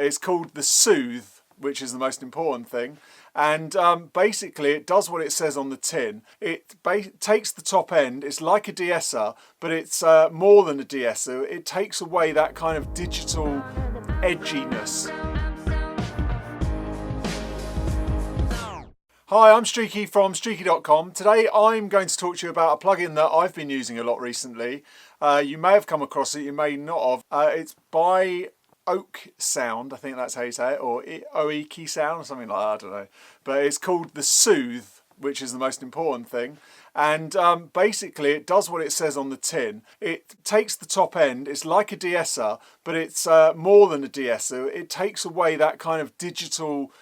It's called the Sooth, which is the most important thing. And basically it does what it says on the tin. It takes the top end, it's like a de-esser, but it's more than a de-esser. It takes away that kind of digital edginess. Hi, I'm Streaky from Streaky.com. Today I'm going to talk to you about a plugin that I've been using a lot recently. You may have come across it, you may not have. It's by Oak Sound, I think that's how you say it, or Oiki Sound, or something like that, I don't know. But it's called the Sooth, which is the most important thing. And basically it does what it says on the tin. It takes the top end, it's like a de-esser, but it's more than a de-esser. It takes away that kind of digital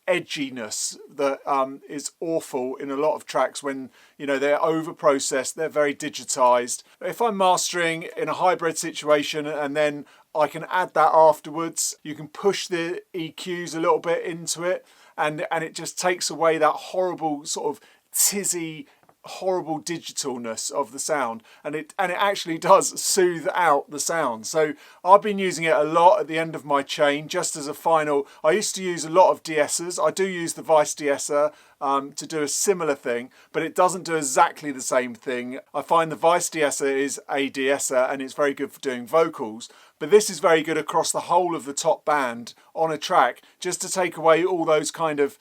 edginess that is awful in a lot of tracks when, you know, they're over processed, they're very digitized. If I'm mastering in a hybrid situation and then I can add that afterwards, you can push the EQs a little bit into it and it just takes away that horrible sort of tizzy, horrible digitalness of the sound, and it actually does soothe out the sound. So I've been using it a lot at the end of my chain just as a final. I used to use a lot of de-essers. I do use the Vice de-esser to do a similar thing, but it doesn't do exactly the same thing. I find the Vice de-esser is a de-esser and it's very good for doing vocals, but this is very good across the whole of the top band on a track, just to take away all those kind of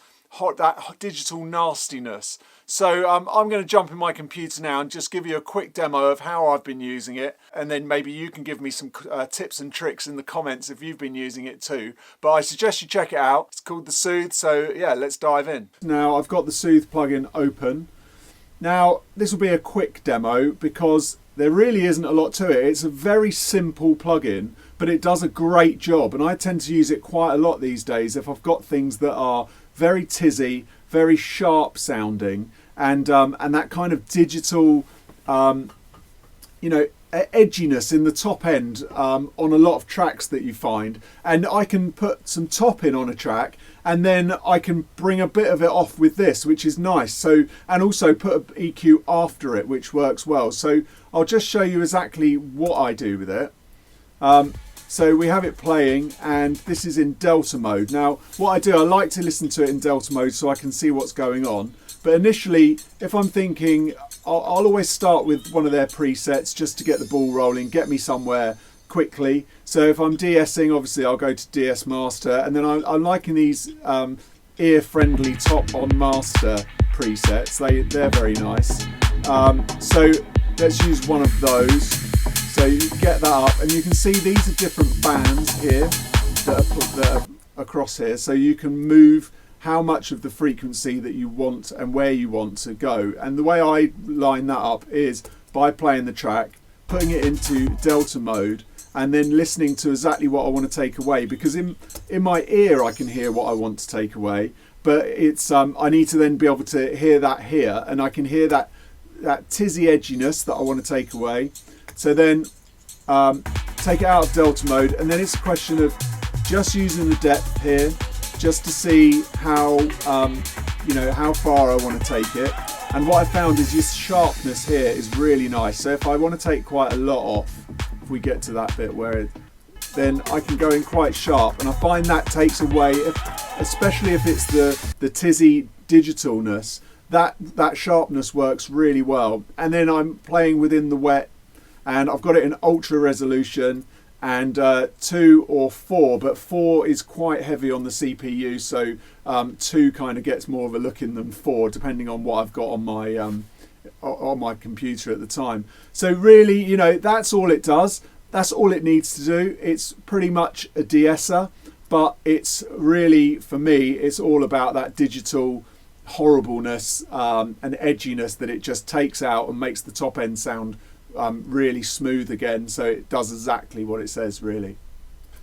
that digital nastiness. So I'm going to jump in my computer now and just give you a quick demo of how I've been using it, and then maybe you can give me some tips and tricks in the comments if you've been using it too. But I suggest you check it out. It's called the Sooth, so yeah, let's dive in. Now I've got the Sooth plugin open. Now this will be a quick demo because there really isn't a lot to it. It's a very simple plugin, but it does a great job, and I tend to use it quite a lot these days if I've got things that are very tizzy, very sharp sounding, and that kind of digital, you know, edginess in the top end on a lot of tracks that you find. And I can put some top in on a track, and then I can bring a bit of it off with this, which is nice. So, and also put an EQ after it, which works well. So I'll just show you exactly what I do with it. So we have it playing, and this is in Delta mode. Now what I do, I like to listen to it in Delta mode so I can see what's going on. But initially, if I'm thinking, I'll always start with one of their presets just to get the ball rolling, get me somewhere quickly. So if I'm de-essing, obviously I'll go to DS Master, and then I'm liking these ear-friendly top on master presets. They're very nice. So let's use one of those. So you get that up, and you can see these are different bands here that are across here. So you can move how much of the frequency that you want and where you want to go. And the way I line that up is by playing the track, putting it into Delta mode, and then listening to exactly what I want to take away. Because in my ear I can hear what I want to take away, but it's I need to then be able to hear that here, and I can hear that tizzy edginess that I want to take away. So then take it out of Delta mode, and then it's a question of just using the depth here just to see how you know, how far I want to take it. And what I found is this sharpness here is really nice. So if I want to take quite a lot off, if we get to that bit where then I can go in quite sharp, and I find that takes away, especially if it's the tizzy digitalness, that sharpness works really well. And then I'm playing within the wet, and I've got it in ultra resolution, and 2 or 4, but 4 is quite heavy on the CPU, so 2 kind of gets more of a look in than 4, depending on what I've got on my computer at the time. So really, you know, that's all it does. That's all it needs to do. It's pretty much a de-esser, but it's really, for me, it's all about that digital horribleness and edginess that it just takes out and makes the top end sound really smooth again. So it does exactly what it says, really.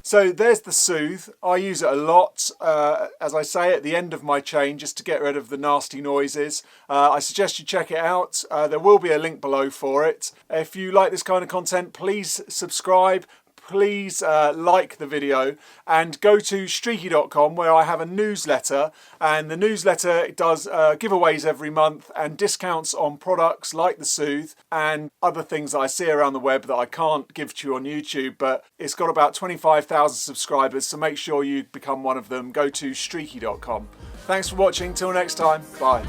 So there's the Sooth. I use it a lot, as I say, at the end of my chain, just to get rid of the nasty noises. I suggest you check it out. There will be a link below for it. If you like this kind of content, please subscribe. please like the video and go to streaky.com, where I have a newsletter, and the newsletter does giveaways every month and discounts on products like the Sooth and other things that I see around the web that I can't give to you on YouTube, but it's got about 25,000 subscribers, so make sure you become one of them. Go to streaky.com. Thanks for watching. Till next time. Bye.